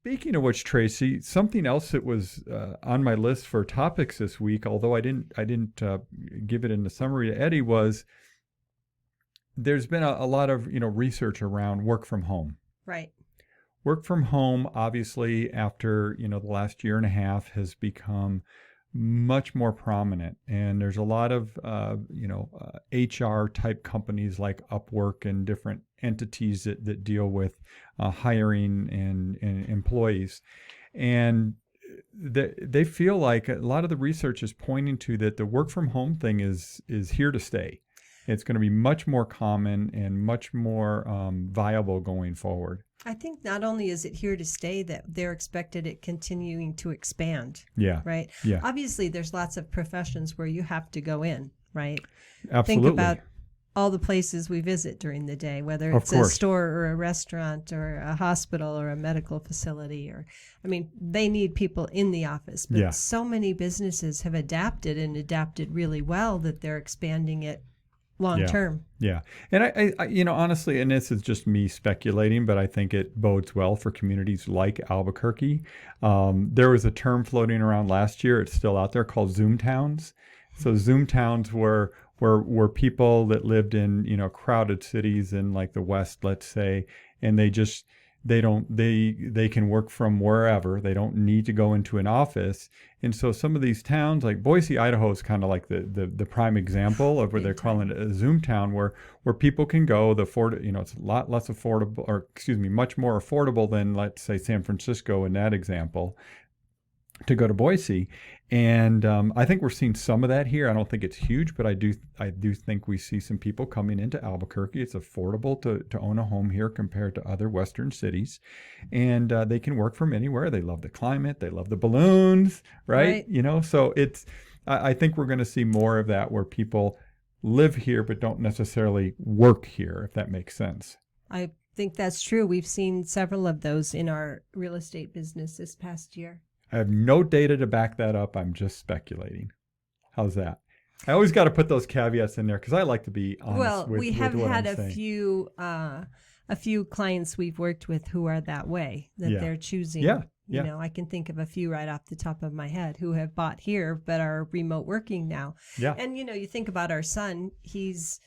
Speaking of which, Tracy, something else that was on my list for topics this week, although I didn't give it in the summary to Eddie, was there's been a lot of research around work from home. Right. Work from home, obviously, after the last year and a half, has become much more prominent, and there's a lot of HR type companies like Upwork and different entities that deal with hiring and employees, and they feel like a lot of the research is pointing to that the work from home thing is here to stay. It's going to be much more common and much more viable going forward. I think not only is it here to stay, that they're expected it continuing to expand. Yeah. Right? Yeah. Obviously, there's lots of professions where you have to go in, right? Absolutely. Think about all the places we visit during the day, whether it's a store or a restaurant or a hospital or a medical facility. They need people in the office. But so many businesses have adapted really well that they're expanding it long term. Yeah. And I honestly, and this is just me speculating, but I think it bodes well for communities like Albuquerque. There was a term floating around last year, it's still out there, called Zoom towns. So Zoom towns were people that lived in, crowded cities in like the West, let's say, and they can work from wherever. They don't need to go into an office. And so some of these towns, like Boise, Idaho, is kind of like the prime example of where they're calling it a Zoom town, where people can go. It's a lot less affordable, much more affordable than, let's say, San Francisco in that example, to go to Boise. And I think we're seeing some of that here. I don't think it's huge, but I do think we see some people coming into Albuquerque. It's affordable to own a home here compared to other Western cities. And they can work from anywhere. They love the climate. They love the balloons, right? So I think we're going to see more of that, where people live here but don't necessarily work here, if that makes sense. I think that's true. We've seen several of those in our real estate business this past year. I have no data to back that up. I'm just speculating. How's that? I always got to put those caveats in there because I like to be honest with what I'm saying. Well, we have had a few clients we've worked with who are that way, that they're choosing. Yeah. I can think of a few right off the top of my head who have bought here but are remote working now. Yeah. And, you think about our son, he's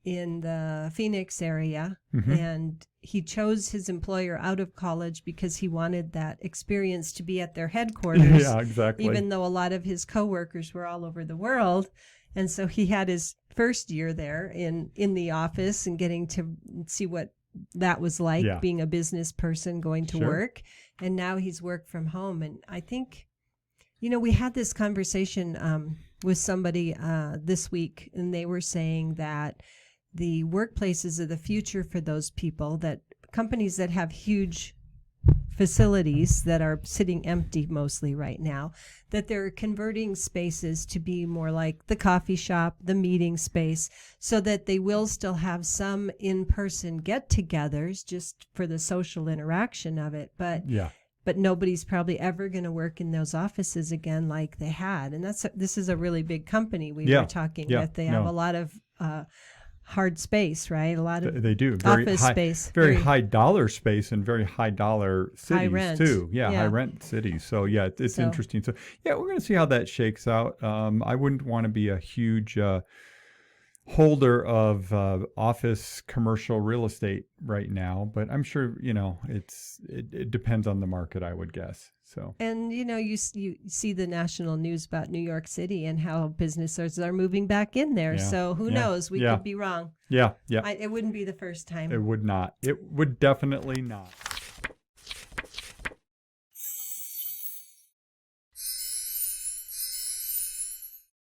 in the Phoenix area, and he chose his employer out of college because he wanted that experience to be at their headquarters. Yeah, exactly. Even though a lot of his coworkers were all over the world. And so he had his first year there in the office and getting to see what that was like, being a business person going to work. And now he's worked from home. And I think, we had this conversation with somebody this week, and they were saying that the workplaces of the future for those people, that companies that have huge facilities that are sitting empty mostly right now, that they're converting spaces to be more like the coffee shop, the meeting space, so that they will still have some in-person get-togethers just for the social interaction of it. But nobody's probably ever going to work in those offices again like they had. And this is a really big company we were talking with. They have a lot of hard space, right? A lot of office space. Very high dollar space and very high dollar cities high rent. too. High rent cities. So it's interesting. So we're going to see how that shakes out. I wouldn't want to be a huge holder of office commercial real estate right now, but I'm sure it depends on the market, I would guess. So, and you see the national news about New York City and how businesses are moving back in there. So who knows? We could be wrong. Yeah. It wouldn't be the first time. It would not. It would definitely not.